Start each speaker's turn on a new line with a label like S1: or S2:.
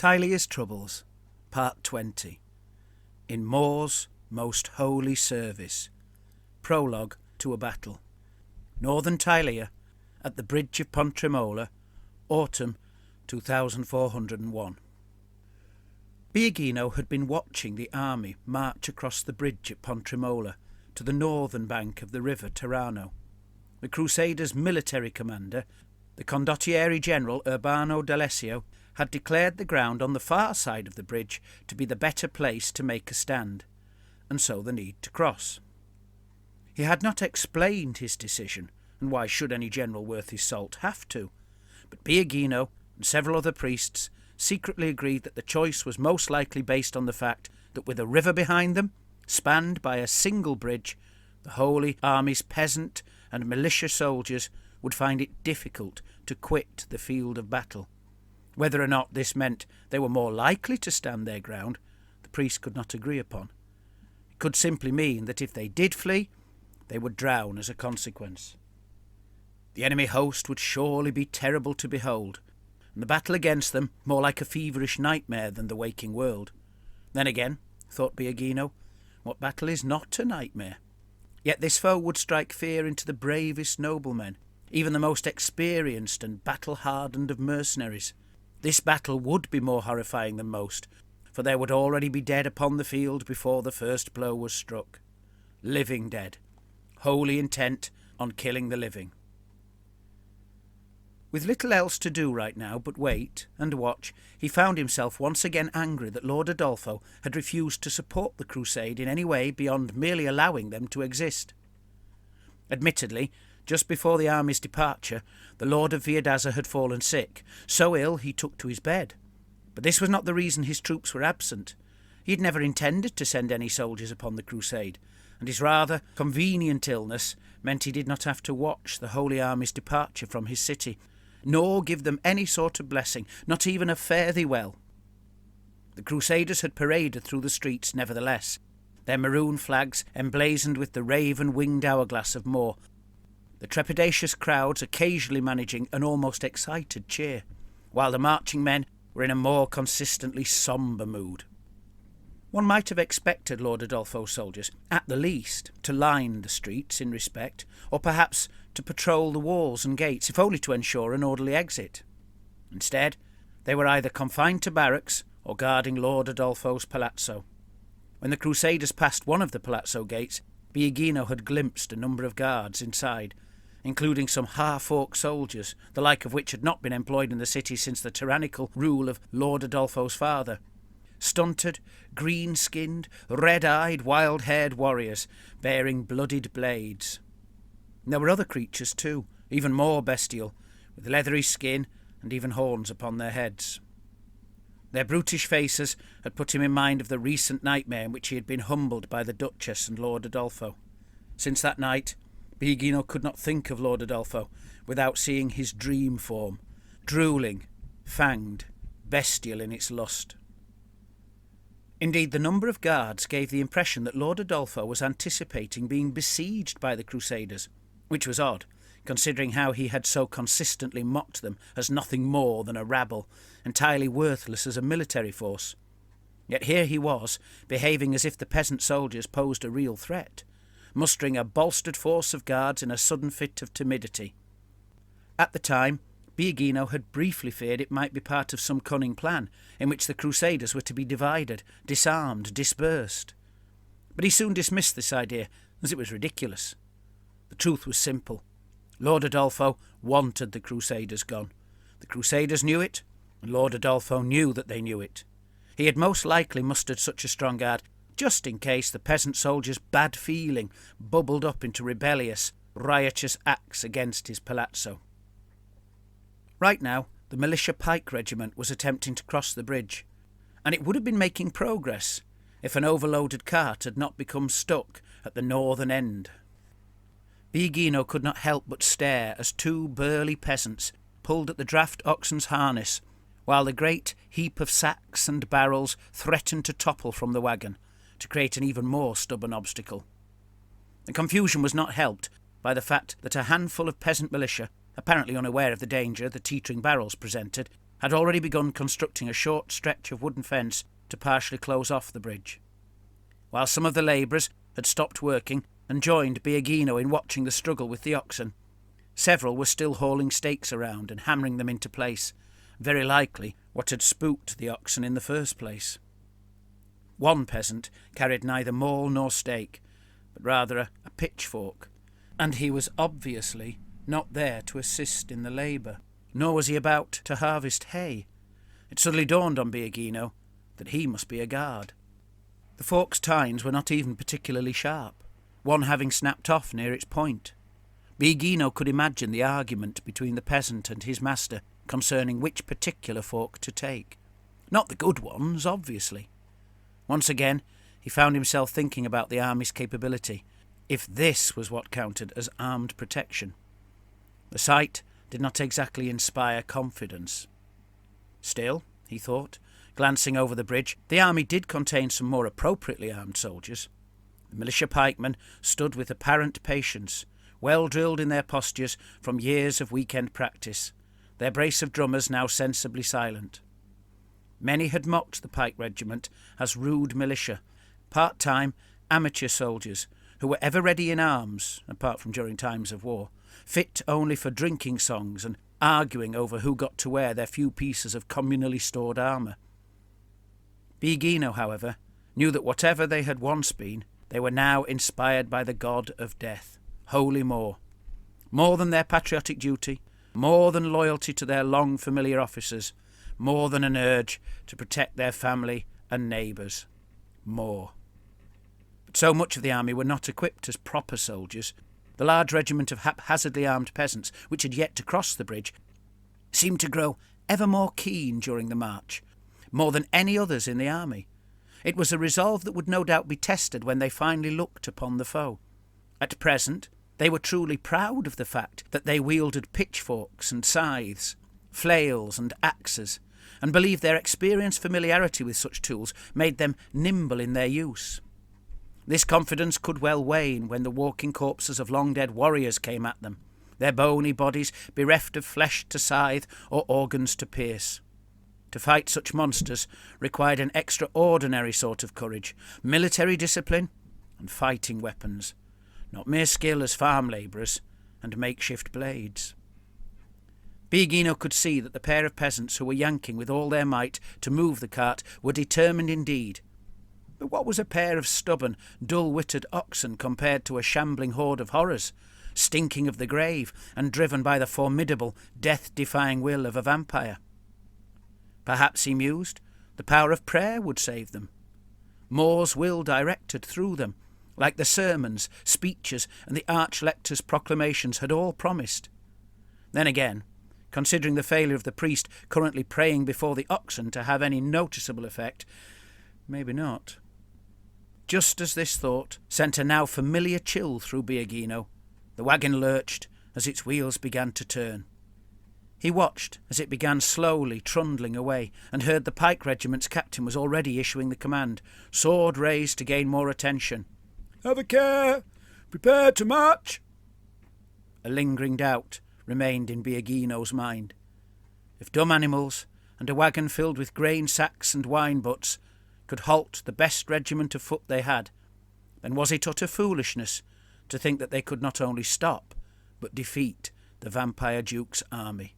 S1: Tilea's Troubles, Part 20. In Morr's Most Holy Service. Prologue to a Battle. Northern Tilea, at the Bridge of Pontrimola, Autumn 2401. Biagino had been watching the army march across the bridge at Pontrimola to the northern bank of the river Terano. The Crusaders' military commander, the Condottieri General Urbano d'Alessio, had declared the ground on the far side of the bridge to be the better place to make a stand, and so the need to cross. He had not explained his decision, and why should any general worth his salt have to? But Biagino and several other priests secretly agreed that the choice was most likely based on the fact that with a river behind them, spanned by a single bridge, the Holy Army's peasant and militia soldiers would find it difficult to quit the field of battle. Whether or not this meant they were more likely to stand their ground, the priest could not agree upon. It could simply mean that if they did flee, they would drown as a consequence. The enemy host would surely be terrible to behold, and the battle against them more like a feverish nightmare than the waking world. Then again, thought Biagino, what battle is not a nightmare? Yet this foe would strike fear into the bravest noblemen, even the most experienced and battle-hardened of mercenaries. This battle would be more horrifying than most, for there would already be dead upon the field before the first blow was struck. Living dead, wholly intent on killing the living. With little else to do right now but wait and watch, he found himself once again angry that Lord Adolfo had refused to support the crusade in any way beyond merely allowing them to exist. Admittedly, just before the army's departure, the Lord of Viadaza had fallen sick, so ill he took to his bed. But this was not the reason his troops were absent. He had never intended to send any soldiers upon the crusade, and his rather convenient illness meant he did not have to watch the Holy Army's departure from his city, nor give them any sort of blessing, not even a fare thee well. The Crusaders had paraded through the streets nevertheless, their maroon flags emblazoned with the raven-winged hourglass of Morr, the trepidatious crowds occasionally managing an almost excited cheer, while the marching men were in a more consistently sombre mood. One might have expected Lord Adolfo's soldiers, at the least, to line the streets in respect, or perhaps to patrol the walls and gates, if only to ensure an orderly exit. Instead, they were either confined to barracks or guarding Lord Adolfo's palazzo. When the Crusaders passed one of the palazzo gates, Biagino had glimpsed a number of guards inside, including some half-orc soldiers, the like of which had not been employed in the city since the tyrannical rule of Lord Adolfo's father. Stunted, green-skinned, red-eyed, wild-haired warriors, bearing bloodied blades. And there were other creatures too, even more bestial, with leathery skin and even horns upon their heads. Their brutish faces had put him in mind of the recent nightmare in which he had been humbled by the Duchess and Lord Adolfo. Since that night, Biagino could not think of Lord Adolfo without seeing his dream form, drooling, fanged, bestial in its lust. Indeed, the number of guards gave the impression that Lord Adolfo was anticipating being besieged by the Crusaders, which was odd, considering how he had so consistently mocked them as nothing more than a rabble, entirely worthless as a military force. Yet here he was, behaving as if the peasant soldiers posed a real threat, mustering a bolstered force of guards in a sudden fit of timidity. At the time, Biagino had briefly feared it might be part of some cunning plan in which the Crusaders were to be divided, disarmed, dispersed. But he soon dismissed this idea, as it was ridiculous. The truth was simple. Lord Adolfo wanted the Crusaders gone. The Crusaders knew it, and Lord Adolfo knew that they knew it. He had most likely mustered such a strong guard just in case the peasant soldiers' bad feeling bubbled up into rebellious, riotous acts against his palazzo. Right now, the militia pike regiment was attempting to cross the bridge, and it would have been making progress if an overloaded cart had not become stuck at the northern end. Biagino could not help but stare as two burly peasants pulled at the draft oxen's harness, while the great heap of sacks and barrels threatened to topple from the wagon, to create an even more stubborn obstacle. The confusion was not helped by the fact that a handful of peasant militia, apparently unaware of the danger the teetering barrels presented, had already begun constructing a short stretch of wooden fence to partially close off the bridge. While some of the labourers had stopped working and joined Biagino in watching the struggle with the oxen, several were still hauling stakes around and hammering them into place, very likely what had spooked the oxen in the first place. One peasant carried neither maul nor stake, but rather a pitchfork, and he was obviously not there to assist in the labour, nor was he about to harvest hay. It suddenly dawned on Biagino that he must be a guard. The fork's tines were not even particularly sharp, one having snapped off near its point. Biagino could imagine the argument between the peasant and his master concerning which particular fork to take. Not the good ones, obviously. Once again, he found himself thinking about the army's capability, if this was what counted as armed protection. The sight did not exactly inspire confidence. Still, he thought, glancing over the bridge, the army did contain some more appropriately armed soldiers. The militia pikemen stood with apparent patience, well drilled in their postures from years of weekend practice, their brace of drummers now sensibly silent. Many had mocked the pike regiment as rude militia, part-time amateur soldiers who were ever ready in arms, apart from during times of war, fit only for drinking songs and arguing over who got to wear their few pieces of communally stored armour. Biagino, however, knew that whatever they had once been, they were now inspired by the god of death, holy Morr. More than their patriotic duty, more than loyalty to their long familiar officers, more than an urge to protect their family and neighbours. Morr. But so much of the army were not equipped as proper soldiers. The large regiment of haphazardly armed peasants, which had yet to cross the bridge, seemed to grow ever more keen during the march, more than any others in the army. It was a resolve that would no doubt be tested when they finally looked upon the foe. At present, they were truly proud of the fact that they wielded pitchforks and scythes, flails and axes, and believed their experienced familiarity with such tools made them nimble in their use. This confidence could well wane when the walking corpses of long-dead warriors came at them, their bony bodies bereft of flesh to scythe or organs to pierce. To fight such monsters required an extraordinary sort of courage, military discipline, and fighting weapons, not mere skill as farm labourers and makeshift blades. Biagino could see that the pair of peasants who were yanking with all their might to move the cart were determined indeed. But what was a pair of stubborn, dull-witted oxen compared to a shambling horde of horrors, stinking of the grave and driven by the formidable, death-defying will of a vampire? Perhaps, he mused, the power of prayer would save them. Morr's will directed through them, like the sermons, speeches, and the arch-lector's proclamations had all promised. Then again, considering the failure of the priest currently praying before the oxen to have any noticeable effect, maybe not. Just as this thought sent a now familiar chill through Biagino, the wagon lurched as its wheels began to turn. He watched as it began slowly trundling away and heard the pike regiment's captain was already issuing the command, sword raised to gain more attention. "Have a care! Prepare to march!" A lingering doubt remained in Biagino's mind. If dumb animals and a wagon filled with grain sacks and wine butts could halt the best regiment of foot they had, then was it utter foolishness to think that they could not only stop but defeat the vampire duke's army.